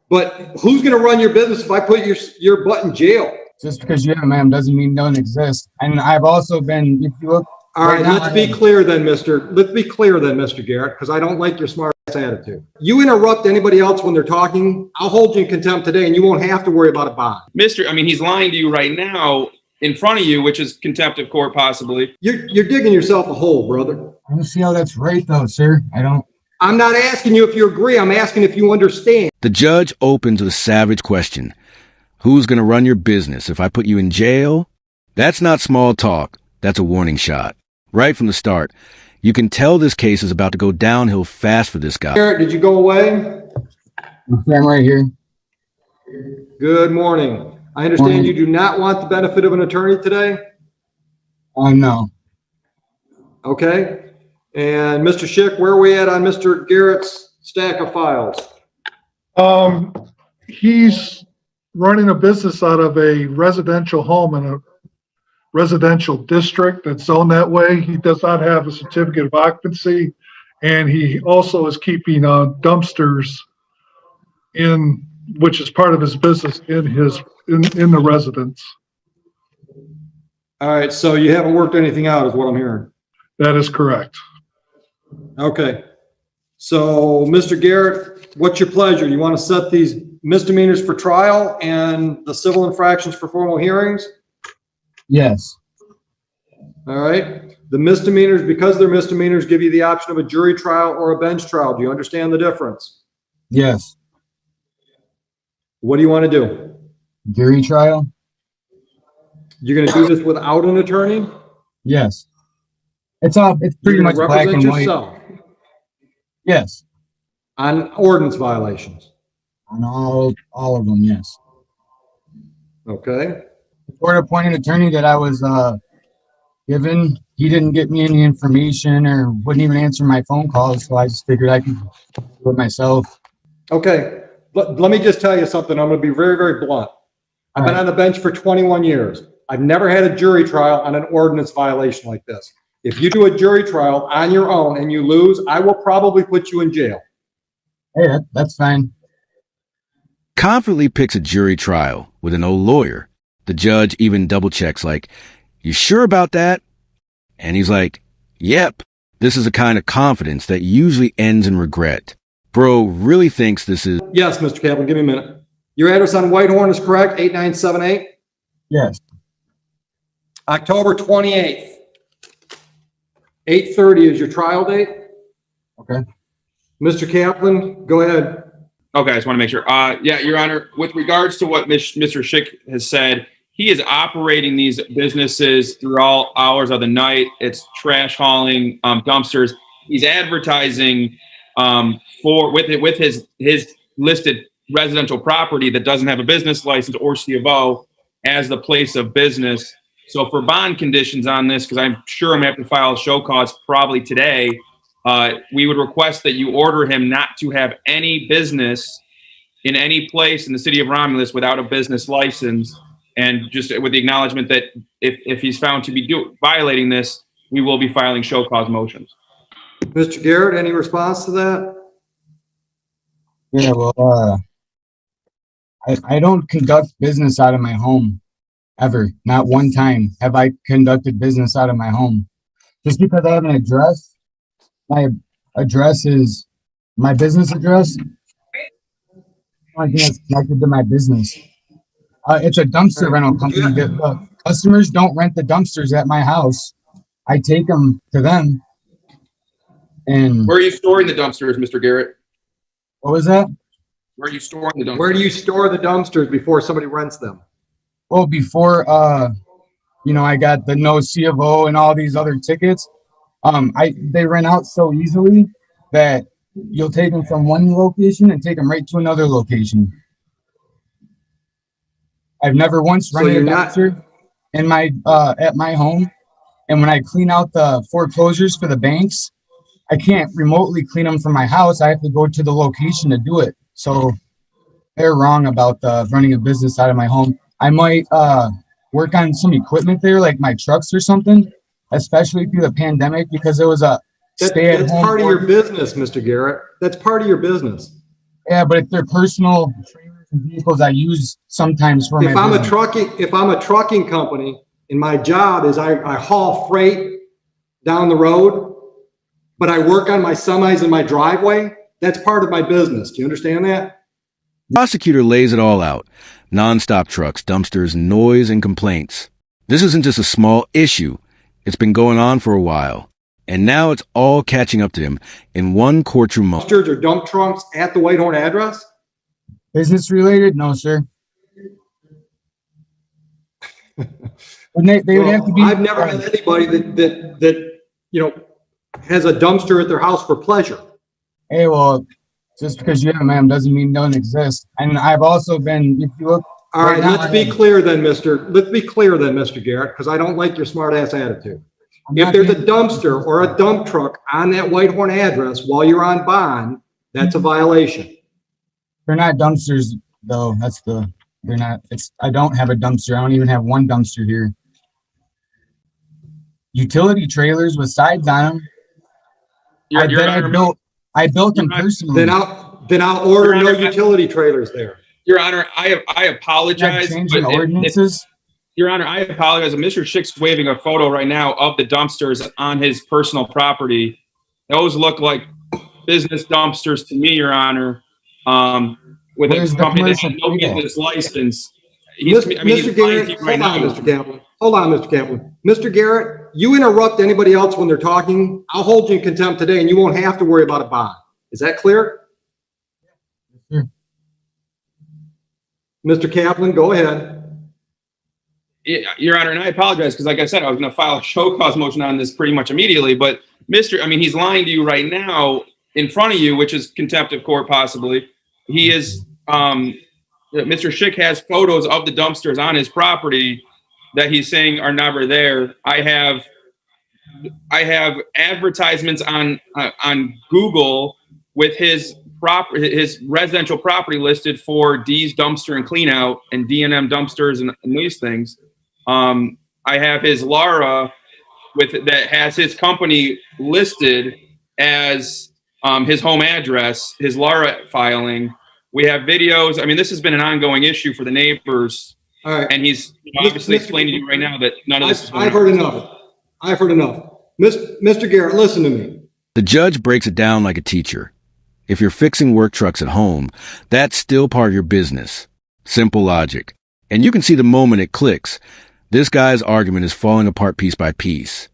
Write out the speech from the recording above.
But who's going to run your business if I put your butt in jail? Just because you have a ma'am doesn't mean don't exist. And I've also been, if you look. All right, let's be clear then, Mr. Garrett, because I don't like your smart ass attitude. You interrupt anybody else when they're talking, I'll hold you in contempt today and you won't have to worry about a bond. He's lying to you right now in front of you, which is contempt of court possibly. You're digging yourself a hole, brother. I don't see how that's right though, sir. I'm not asking you if you agree, I'm asking if you understand. The judge opens with a savage question. Who's going to run your business if I put you in jail? That's not small talk. That's a warning shot. Right from the start, you can tell this case is about to go downhill fast for this guy. Garrett, did you go away? I'm right here. Good morning. I understand you do not want the benefit of an attorney today? No. Okay. And Mr. Schick, where are we at on Mr. Garrett's stack of files? He's running a business out of a residential home in a residential district that's zoned that way. He does not have a certificate of occupancy, and he also is keeping dumpsters which is part of his business in the residence. All right, so you haven't worked anything out is what I'm hearing. That is correct. Okay. So, Mr. Garrett, what's your pleasure? You want to set these misdemeanors for trial and the civil infractions for formal hearings? Yes. All right. The misdemeanors, because they're misdemeanors, give you the option of a jury trial or a bench trial. Do you understand the difference? Yes. What do you want to do? Jury trial? You're going to do this without an attorney? Yes. It's pretty much black and white. Yourself yes. On ordinance violations? On all of them, yes. Okay. The court-appointed attorney that I was given, he didn't get me any information or wouldn't even answer my phone calls, so I just figured I could do it myself. Okay. Let me just tell you something. I'm going to be very, very blunt. I've been on the bench for 21 years. I've never had a jury trial on an ordinance violation like this. If you do a jury trial on your own and you lose, I will probably put you in jail. Hey, that's fine. Confidently picks a jury trial with an old lawyer. The judge even double checks like, you sure about that? And he's like, yep. This is a kind of confidence that usually ends in regret. Bro really thinks this is... Yes, Mr. Kaplan, give me a minute. Your address on Whitehorn is correct, 8978? Yes. October 28th. 8:30 is your trial date. Okay. Mr. Kaplan, go ahead. Okay, I just want to make sure. Yeah, Your Honor, with regards to what Mr. Schick has said, he is operating these businesses through all hours of the night. It's trash hauling, dumpsters. He's advertising with his listed residential property that doesn't have a business license or C of O as the place of business. So for bond conditions on this, because I'm sure I'm going to have to file a show cause probably today, we would request that you order him not to have any business in any place in the city of Romulus without a business license, and just with the acknowledgement that if he's found to be violating this, we will be filing show cause motions. Mr. Garrett, any response to that? Yeah, well, I don't conduct business out of my home. Ever. Not one time have I conducted business out of my home. Just because I have an address, my address is my business address. I think that's connected to my business. It's a dumpster rental company. The customers don't rent the dumpsters at my house. I take them to them. And where are you storing the dumpsters, Mr. Garrett? What was that? Where are you storing the dumpsters? Where do you store the dumpsters before somebody rents them? Well, before I got the no C of O and all these other tickets, they rent out so easily that you'll take them from one location and take them right to another location. I've never once rented a dumpster in my at my home, and when I clean out the foreclosures for the banks, I can't remotely clean them from my house. I have to go to the location to do it. So they're wrong about running a business out of my home. I might work on some equipment there, like my trucks or something, especially through the pandemic, because it was a stay-at-home. That's part of your business, Mr. Garrett. That's part of your business. Yeah, but if they're personal trailers and vehicles I use sometimes for my If I'm a business. trucking company and my job is I haul freight down the road, but I work on my semis in my driveway, that's part of my business. Do you understand that? Prosecutor lays it all out. Non-stop trucks, dumpsters, noise, and complaints. This isn't just a small issue. It's been going on for a while. And now it's all catching up to him in one courtroom moment. Dumpsters or dump trunks at the Whitehorn address? Business related? No, sir. And they would have to be. I've never met anybody that has a dumpster at their house for pleasure. Hey, well, just because you have them doesn't mean don't exist. And I've also been, if you look. All right, now, let's be clear then, Mr. Garrett, because I don't like your smart ass attitude. If there's a dumpster or a dump truck on that Whitehorn address while you're on bond, that's a violation. They're not dumpsters though. They're not, I don't have a dumpster. I don't even have one dumpster here. Utility trailers with sides on them. I built them personally. Then I'll order no utility trailers there. Your Honor, I apologize. Changing ordinances. Your Honor, I apologize. Mr. Schick's waving a photo right now of the dumpsters on his personal property. Those look like business dumpsters to me, Your Honor. With a company that has no business license. Mr. Garrett, hold on, Mr. Kaplan. Mr. Garrett, you interrupt anybody else when they're talking, I'll hold you in contempt today and you won't have to worry about a bond. Is that clear? Yeah. Mr. Kaplan, go ahead. Your Honor, and I apologize because, like I said, I was going to file a show cause motion on this pretty much immediately. But he's lying to you right now in front of you, which is contempt of court, possibly. He is, Mr. Schick has photos of the dumpsters on his property that he's saying are never there. I have advertisements on Google with his residential property listed for D's Dumpster and Clean Out and D&M Dumpsters and these things. I have his Lara that has his company listed as his home address, his Lara filing. We have videos. I mean, this has been an ongoing issue for the neighbors. All right. And he's obviously explaining to you right now that none of this is going on. I've heard enough. Mr. Garrett, listen to me. The judge breaks it down like a teacher. If you're fixing work trucks at home, that's still part of your business. Simple logic. And you can see the moment it clicks. This guy's argument is falling apart piece by piece.